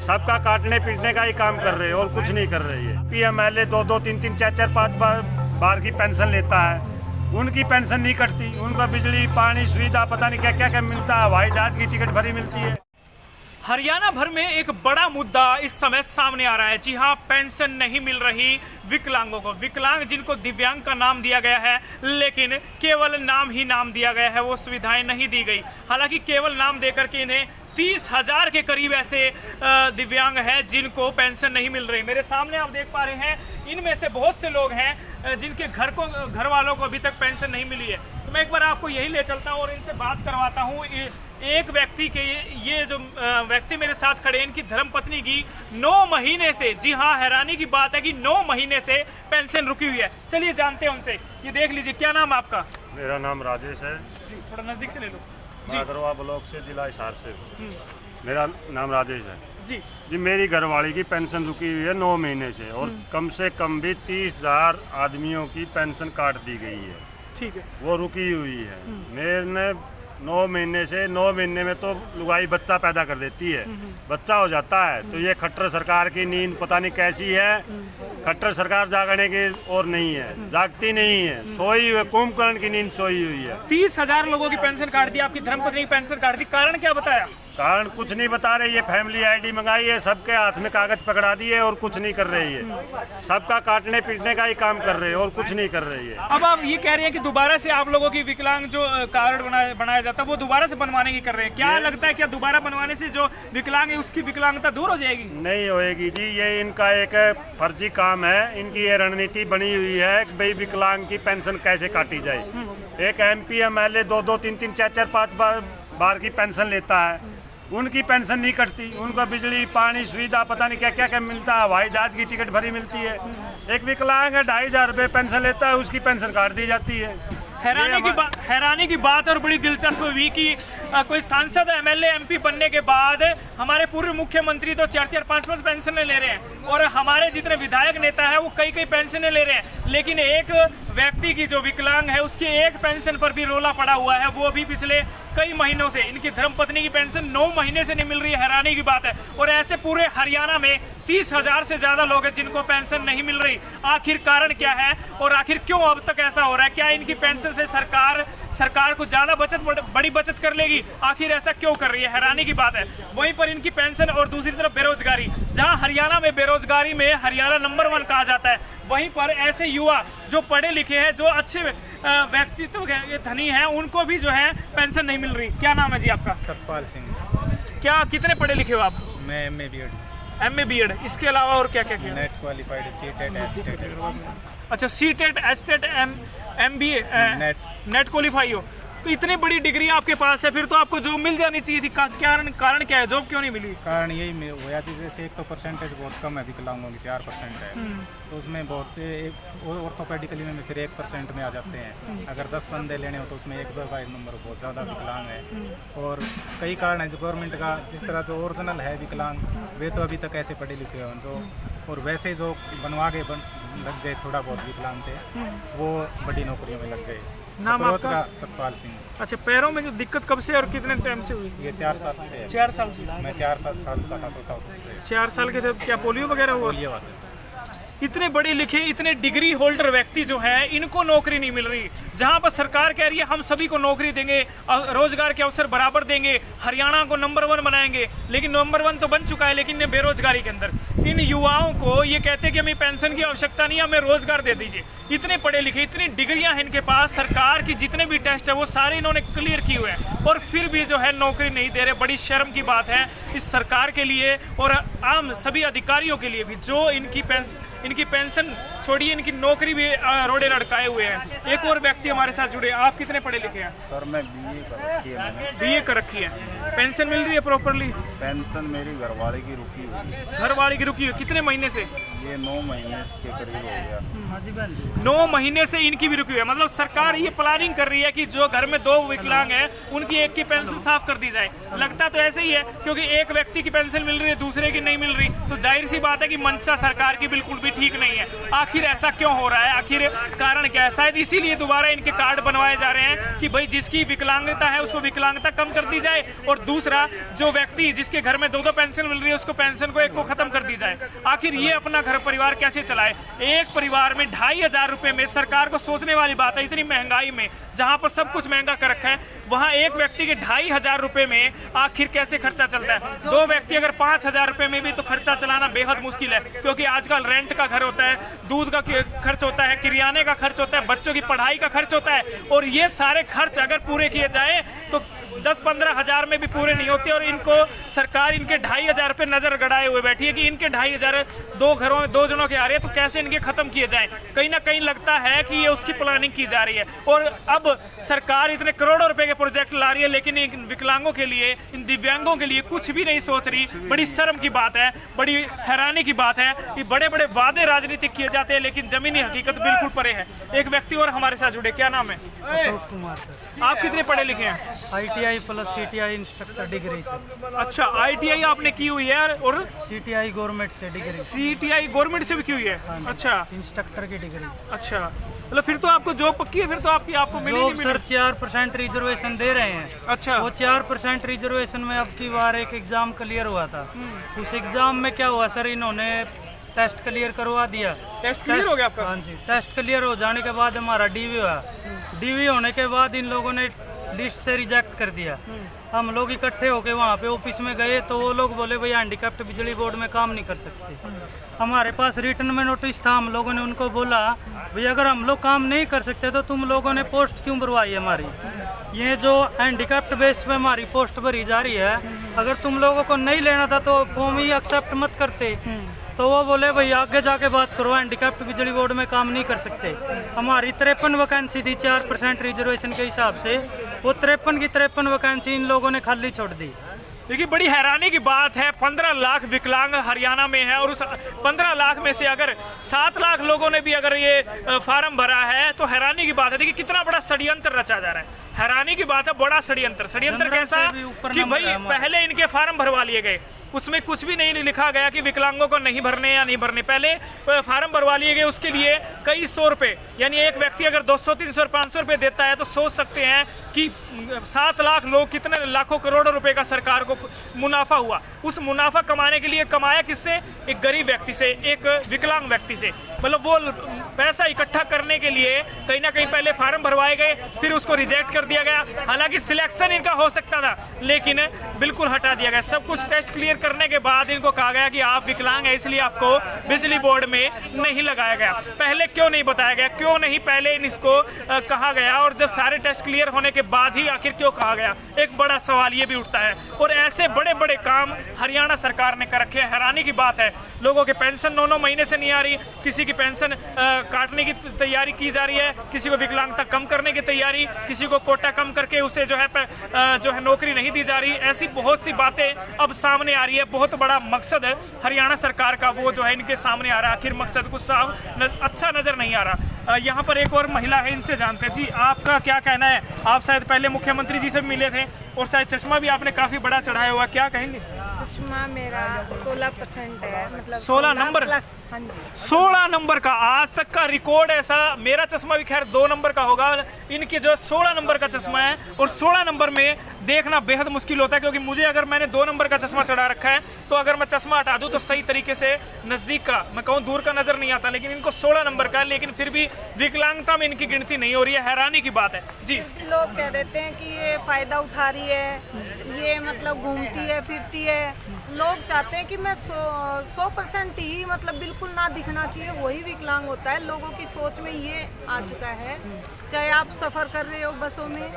सबका काटने पीटने का ही काम कर रहे हैं और कुछ नहीं कर रही है। PMLA 2-2, 3-3, 4-4, 5 बार की पेंशन लेता है, उनकी पेंशन नहीं कटती। उनका बिजली पानी सुविधा पता नहीं क्या क्या क्या मिलता है, हवाई जहाज की टिकट भरी मिलती है। हरियाणा भर में एक बड़ा मुद्दा इस समय सामने आ रहा है। जी हाँ, पेंशन नहीं मिल रही विकलांगों को। विकलांग जिनको दिव्यांग का नाम दिया गया है, लेकिन केवल नाम ही नाम दिया गया है, वो सुविधाएं नहीं दी गई। हालांकि केवल नाम देकर के इन्हें 30,000 के करीब ऐसे दिव्यांग हैं जिनको पेंशन नहीं मिल रही। मेरे सामने आप देख पा रहे हैं, इनमें से बहुत से लोग हैं जिनके घर वालों को अभी तक पेंशन नहीं मिली है। तो मैं एक बार आपको यही ले चलता हूँ और इनसे बात करवाता हूँ। एक व्यक्ति के ये जो व्यक्ति मेरे साथ खड़े हैं, इनकी धर्मपत्नी की 9 महीने से, जी हाँ, हैरानी की बात है कि 9 महीने से पेंशन रुकी हुई है। चलिए जानते हैं उनसे। ये देख लीजिए, क्या नाम आपका? मेरा नाम राजेश है जी, थोड़ा नजदीक से ले लो। मागरवा ब्लॉक से, जिला हिसार से। मेरा नाम राजेश है जी। मेरी घरवाली की पेंशन रुकी हुई है 9 महीने से, और कम से कम भी 30,000 आदमियों की पेंशन काट दी गई है। ठीक है, वो रुकी हुई है। मैंने 9 महीने से, 9 महीने में तो लुगाई बच्चा पैदा कर देती है, बच्चा हो जाता है। तो ये खट्टर सरकार की नींद पता नहीं कैसी है। खट्टर सरकार जागने की और नहीं है, जागती नहीं है, सोई हुई कुंभकर्ण की नींद सोई हुई है। 30,000 लोगों की पेंशन काट दी, आपकी धर्मपत्नी की पेंशन काट दी। कारण क्या बताया? कारण कुछ नहीं बता रही है। फैमिली ID मंगाई है, सबके हाथ में कागज पकड़ा दिए और कुछ नहीं कर रही है। सबका काटने पीटने का ही काम कर रहे हैं और कुछ नहीं कर रही है। अब आप ये कह रहे हैं कि दोबारा से आप लोगों की विकलांग जो कार्ड बनाया जाता है, वो दोबारा से बनवाने की कर रहे हैं। क्या लगता है, क्या दोबारा बनवाने से जो विकलांग है उसकी विकलांगता दूर हो जाएगी? नहीं होएगी जी, ये इनका एक फर्जी काम है। इनकी ये रणनीति बनी हुई है कि भाई विकलांग की पेंशन कैसे काटी जाए। एक MP MLA 2-2, 3-3, 4-4, 5 बार की पेंशन लेता है, उनकी पेंशन नहीं कटती। उनका बिजली पानी सुविधा पता नहीं क्या क्या क्या मिलता है, हवाई जहाज की टिकट भरी मिलती है। एक विकलांग है 2,500 रुपये पेंशन लेता है, उसकी पेंशन काट दी जाती है। हैरानी की बात और बड़ी दिलचस्प हुई कि कोई सांसद MLA MP बनने के बाद हमारे पूर्व मुख्यमंत्री तो 4-4, 5-5 पेंशनें ले रहे हैं, और हमारे जितने विधायक नेता है वो कई पेंशनें ले रहे हैं। लेकिन एक व्यक्ति की जो विकलांग है, उसकी एक पेंशन पर भी रोला पड़ा हुआ है, वो भी पिछले कई महीनों से। इनकी धर्मपत्नी की पेंशन 9 महीने से नहीं मिल रही है। हैरानी की बात है। और ऐसे पूरे हरियाणा में 30,000 से ज्यादा लोग हैं जिनको पेंशन नहीं मिल रही। आखिर कारण क्या है और आखिर क्यों अब तक ऐसा हो रहा है? क्या इनकी पेंशन से सरकार को ज्यादा बड़ी बचत कर लेगी? आखिर ऐसा क्यों कर रही है? हैरानी की बात है। वहीं पर इनकी पेंशन और दूसरी तरफ बेरोजगारी, जहां हरियाणा में बेरोजगारी में हरियाणा नंबर 1 कहा जाता है, वहीं पर ऐसे युवा जो पढ़े लिखे हैं, जो अच्छे व्यक्तित्व के धनी हैं, उनको भी जो है पेंशन नहीं मिल रही। क्या नाम है जी आपका? सतपाल सिंह। क्या कितने पढ़े लिखे हो आप? मैं MA BEd। इसके अलावा और क्या क्या किया? Net qualified, CTET, STET। अच्छा, CTET, STET, MBA, net qualify हो, तो इतनी बड़ी डिग्री आपके पास है, फिर तो आपको जॉब मिल जानी चाहिए थी। कारण क्या है, जॉब क्यों नहीं मिली? कारण यही हुआ कि जैसे एक तो परसेंटेज बहुत कम है विकलांगों की, 4% है, तो उसमें बहुत ऑर्थोपेडिकली में फिर 1% में आ जाते हैं। अगर 10 बंदे लेने हो तो उसमें 1-2 का नंबर बहुत ज़्यादा विकलांग है। और कई कारण है जो गवर्नमेंट का, जिस तरह जो ओरिजिनल है विकलांग, वे तो अभी तक ऐसे पढ़े लिखे हैं जो, और वैसे जो बनवा के लग गए थोड़ा बहुत विकलांग थे, वो बड़ी नौकरियों में लग गए। नाम आपका? सतपाल सिंह। अच्छा, पैरों में जो दिक्कत कब से और कितने टाइम से हुई? ये 4 साल से है। 4 साल से? मैं 4 साल का था, चौथा 4 साल के थे। क्या पोलियो वगैरह हुआ? पोलियो वाले। इतने बड़े लिखे, इतने डिग्री होल्डर व्यक्ति जो हैं, इनको नौकरी नहीं मिल रही। जहां पर सरकार कह रही है हम सभी को नौकरी देंगे, रोजगार के अवसर बराबर देंगे, हरियाणा को नंबर 1 बनाएंगे, लेकिन नंबर 1 तो बन चुका है, लेकिन बेरोजगारी के अंदर इन युवाओं को ये कहते हैं कि हमें पेंशन की आवश्यकता नहीं है, हमें रोजगार दे दीजिए। इतने पढ़े लिखे, इतनी डिग्रियां हैं इनके पास, सरकार की जितने भी टेस्ट है वो सारे इन्होंने क्लियर किए हुए हैं, और फिर भी जो है नौकरी नहीं दे रहे। बड़ी शर्म की बात है इस सरकार के लिए और आम सभी अधिकारियों के लिए भी, जो इनकी पेंशन छोड़िए, इनकी नौकरी भी रोड़े लटकाए हुए हैं। एक और व्यक्ति हमारे साथ जुड़े। आप कितने पढ़े लिखे हैं? सर मैं BA कर रखी है मैंने। BA कर रखी है। पेंशन मिल रही है प्रॉपरली? पेंशन मेरी घरवाले की रुकी हुई है। घरवाले की रुकी हुई कितने महीने से? ये 9 महीने के करीब हो गया। 9 महीने से इनकी भी रुकी हुई है। मतलब सरकार ये प्लानिंग कर रही है कि जो घर में 2 विकलांग है उनकी एक की पेंशन साफ कर दी जाए। लगता तो ऐसे ही है, क्योंकि एक व्यक्ति की पेंशन मिल रही है, दूसरे की नहीं मिल रही, तो जाहिर सी बात है कि मंशा सरकार की बिल्कुल भी ठीक नहीं है। आखिर आखिर ऐसा क्यों हो रहा है, आखिर कारण क्या है? शायद इसीलिए दोबारा इनके कार्ड बनवाए जा रहे हैं कि भाई जिसकी विकलांगता है उसको विकलांगता कम कर दी जाए, और दूसरा जो व्यक्ति जिसके घर में 2-2 पेंशन मिल रही है उसको पेंशन को एक को खत्म कर दी जाए। आखिर ये अपना घर परिवार कैसे चलाए? एक परिवार में 2500 रुपए में, सरकार को सोचने वाली बात है, इतनी महंगाई में जहां पर सब कुछ महंगा कर रखा है वहां एक व्यक्ति के 2500 रुपए में आखिर कैसे खर्चा चलता है? 2 व्यक्ति अगर 5000 रुपए में भी तो खर्चा चलाना बेहद मुश्किल है, क्योंकि आजकल रेंट का घर होता है, दूध का खर्च होता है, किराने का खर्च होता है, बच्चों की पढ़ाई का खर्च होता है, और ये सारे खर्च अगर पूरे किए जाए तो 10-15 हज़ार में भी पूरे नहीं होते। और इनको सरकार इनके 2500 पे नजर गड़ाए हुए बैठी है कि इनके 2500 2 घरों में 2 जनों के आ रहे हैं, तो कैसे इनके खत्म किए जाएं? कहीं ना कहीं लगता है कि ये उसकी प्लानिंग की जा रही है। और अब सरकार इतने करोड़ों रुपए के प्रोजेक्ट ला रही है, लेकिन इन विकलांगों के लिए, इन दिव्यांगों के लिए कुछ भी नहीं सोच रही। बड़ी शर्म की बात है, बड़ी हैरानी की बात है कि बड़े बड़े वादे राजनीतिक किए जाते हैं लेकिन जमीनी हकीकत बिल्कुल परे है। एक व्यक्ति और हमारे साथ जुड़े, क्या नाम है? अशोक कुमार सर। आप कितने पढ़े लिखे हैं? ITI plus CTI instructor degree sir. अच्छा, ITI आपने की हुई है और CTI गवर्नमेंट से डिग्री। CTI गवर्नमेंट से भी की हुई है? अच्छा इंस्ट्रक्टर की डिग्री। अच्छा, मतलब फिर तो आपको जॉब पक्की है, फिर तो आपको मिलेगी जॉब सर 4% रिजर्वेशन दे रहे हैं। अच्छा, वो 4% रिजर्वेशन में अब की बार एक एग्जाम क्लियर हुआ था। उस एग्जाम में क्या हुआ सर, इन्होंने टेस्ट क्लियर करवा दिया। टेस्ट क्लियर हो गया आपका? हाँ जी, टेस्ट क्लियर हो जाने के बाद हमारा DV हुआ। DV होने के बाद इन लोगों ने लिस्ट से रिजेक्ट कर दिया। हम लोग इकट्ठे होके वहाँ पे ऑफिस में गए तो वो लोग बोले भाई हैंडीकैप्ड बिजली बोर्ड में काम नहीं कर सकते। हमारे पास रिटर्न में नोटिस था, हम लोगों ने उनको बोला भाई अगर हम लोग काम नहीं कर सकते तो तुम लोगों ने पोस्ट क्यों भरवाई हमारी? ये जो हैंडीकैप्ड बेस पे हमारी पोस्ट भरी जा रही है, अगर तुम लोगों को नहीं लेना था तो फॉर्म ही एक्सेप्ट मत करते। तो वो बोले भाई आगे जाके बात करो, हैंडीकैप्ड बिजली बोर्ड में काम नहीं कर सकते। हमारी 53 वैकेंसी थी 4% रिजर्वेशन के हिसाब से, वो 53 की 53 वैकेंसी इन लोगों ने खाली छोड़ दी। देखिए बड़ी हैरानी की बात है, 15 लाख विकलांग हरियाणा में है और उस 15 लाख में से अगर 7 लाख लोगों ने भी अगर ये फार्म भरा है तो हैरानी की बात है। देखिए कितना बड़ा षड्यंत्र रचा जा रहा है, हैरानी की बात है, बड़ा षड्यंत्र कैसा कि भाई पहले इनके फार्म भरवा लिए गए, उसमें कुछ भी नहीं लिखा गया कि विकलांगों को नहीं भरने या नहीं भरने, पहले फार्म भरवा लिए गए, उसके लिए कई सौ रुपए, यानी एक व्यक्ति अगर 200, 300 और 500 रुपए देता है तो सोच सकते हैं कि 7 लाख लोग, कितने लाखों करोड़ों रुपए का सरकार को मुनाफा हुआ। उस मुनाफा कमाने के लिए कमाया किससे? एक गरीब व्यक्ति से, एक विकलांग व्यक्ति से। मतलब वो पैसा इकट्ठा करने के लिए कहीं ना कहीं पहले फार्म भरवाए गए, फिर उसको रिजेक्ट कर दिया गया। हालांकि सिलेक्शन इनका हो सकता था लेकिन बिल्कुल हटा दिया गया। सब कुछ टेस्ट क्लियर करने के बाद इनको कहा गया कि आप विकलांग है इसलिए आपको बिजली बोर्ड में नहीं लगाया गया। पहले क्यों नहीं बताया गया, क्यों नहीं पहले इसको कहा गया, और जब सारे टेस्ट क्लियर होने के बाद ही आखिर क्यों कहा गया? एक बड़ा सवाल ये भी उठता है। और ऐसे बड़े बड़े काम हरियाणा सरकार ने कर रखे हैं। हैरानी की बात है, लोगों के पेंशन 9-9 महीने से नहीं आ रही, किसी की पेंशन काटने की तैयारी की जा रही है, किसी को विकलांगता कम करने की तैयारी, किसी को कोटा कम करके उसे जो है नौकरी नहीं दी जा रही। ऐसी बहुत सी बातें अब सामने आ रही है। बहुत बड़ा मकसद है हरियाणा सरकार का, वो जो है इनके सामने आ रहा है। आखिर मकसद कुछ साफ अच्छा नजर नहीं आ रहा। यहाँ पर एक और महिला है, इनसे जानते हैं। जी आपका क्या कहना है? आप शायद पहले मुख्यमंत्री जी से मिले थे और शायद चश्मा भी आपने काफी बड़ा चढ़ाया हुआ, क्या कहेंगे? चश्मा मेरा 16% है, मतलब 16 नंबर प्लस। हाँ जी, 16 नंबर का आज तक का रिकॉर्ड ऐसा। मेरा चश्मा भी खैर 2 नंबर का होगा, इनके जो 16 नंबर का चश्मा है, और 16 नंबर में देखना बेहद मुश्किल होता है, क्योंकि मुझे अगर मैंने 2 नंबर का चश्मा चढ़ा रखा है तो अगर मैं चश्मा हटा दूं तो सही तरीके से नजदीक का, मैं कहूँ दूर का नजर नहीं आता, लेकिन इनको 16 नंबर का है, लेकिन फिर भी विकलांगता में इनकी गिनती नहीं हो रही है। हैरानी की बात है। जी लोग कह देते हैं कि ये फायदा उठा रही है, ये मतलब घूमती है फिरती है। लोग चाहते हैं कि मैं 100% ही मतलब बिल्कुल ना दिखना चाहिए, वही विकलांग होता है। लोगों की सोच में ये आ चुका है। चाहे आप सफ़र कर रहे हो बसों में,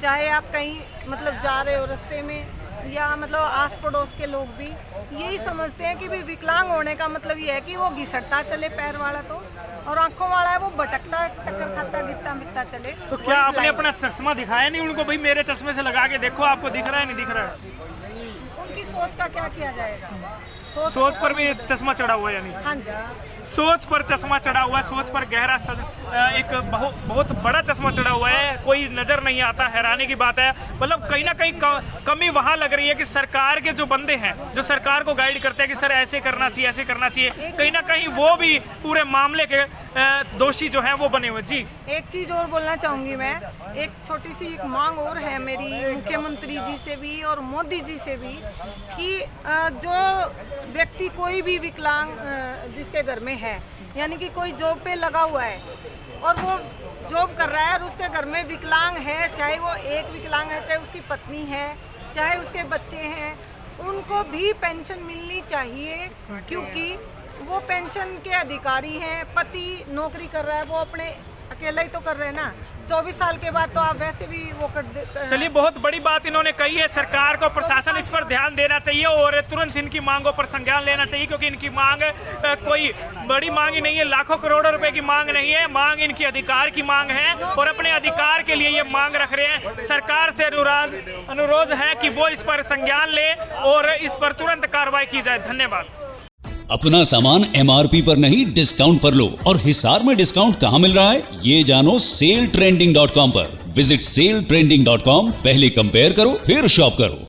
चाहे आप कहीं मतलब जा रहे हो रास्ते में, या मतलब आस पड़ोस के लोग भी यही समझते हैं कि भी विकलांग होने का मतलब ये है कि वो घिसटता चले, पैर वाला तो, और आंखों वाला है वो भटकता, टक्कर खाता, गिरता मिटता चले। तो क्या आपने अपना चश्मा दिखाया नहीं उनको, भाई मेरे चश्मे से लगा के देखो आपको दिख रहा है नहीं दिख रहा है? उनकी सोच का क्या किया जाएगा? सोच पर भी चश्मा चढ़ा हुआ है यानी हाँ जी। सोच पर चश्मा चढ़ा हुआ है, सोच पर गहरा एक बहुत बड़ा चश्मा चढ़ा हुआ है, कोई नजर नहीं आता। हैरानी की बात है, मतलब कहीं ना कहीं कमी वहां लग रही है कि सरकार के जो बंदे हैं, जो सरकार को गाइड करते हैं कि सर ऐसे करना चाहिए, ऐसे करना चाहिए, कहीं ना कहीं वो भी पूरे मामले के दोषी जो हैं वो बने हुए। जी, एक चीज़ और बोलना चाहूँगी मैं, एक छोटी सी एक मांग और है मेरी मुख्यमंत्री जी से भी और मोदी जी से भी कि जो व्यक्ति कोई भी विकलांग जिसके घर में है, यानी कि कोई जॉब पे लगा हुआ है और वो जॉब कर रहा है और उसके घर में विकलांग है, चाहे वो एक विकलांग है, चाहे उसकी पत्नी है, चाहे उसके बच्चे हैं, उनको भी पेंशन मिलनी चाहिए, क्योंकि वो पेंशन के अधिकारी हैं। पति नौकरी कर रहा है, वो अपने अकेला ही तो कर रहे हैं ना, 24 साल के बाद तो आप वैसे भी वो कर चलिए, बहुत बड़ी बात इन्होंने कही है। सरकार को, प्रशासन इस पर ध्यान देना चाहिए और तुरंत इनकी मांगों पर संज्ञान लेना चाहिए, क्योंकि इनकी मांग कोई बड़ी मांग ही नहीं है, लाखों करोड़ों रुपए की मांग नहीं है, मांग इनकी अधिकार की मांग है और अपने अधिकार के लिए ये मांग रख रहे हैं। सरकार से अनुरोध है कि वो इस पर संज्ञान ले और इस पर तुरंत कार्रवाई की जाए। धन्यवाद। अपना सामान MRP पर नहीं, डिस्काउंट पर लो। और हिसार में डिस्काउंट कहाँ मिल रहा है, ये जानो SaleTrending.com पर। विजिट SaleTrending.com, पहले कंपेयर करो फिर शॉप करो।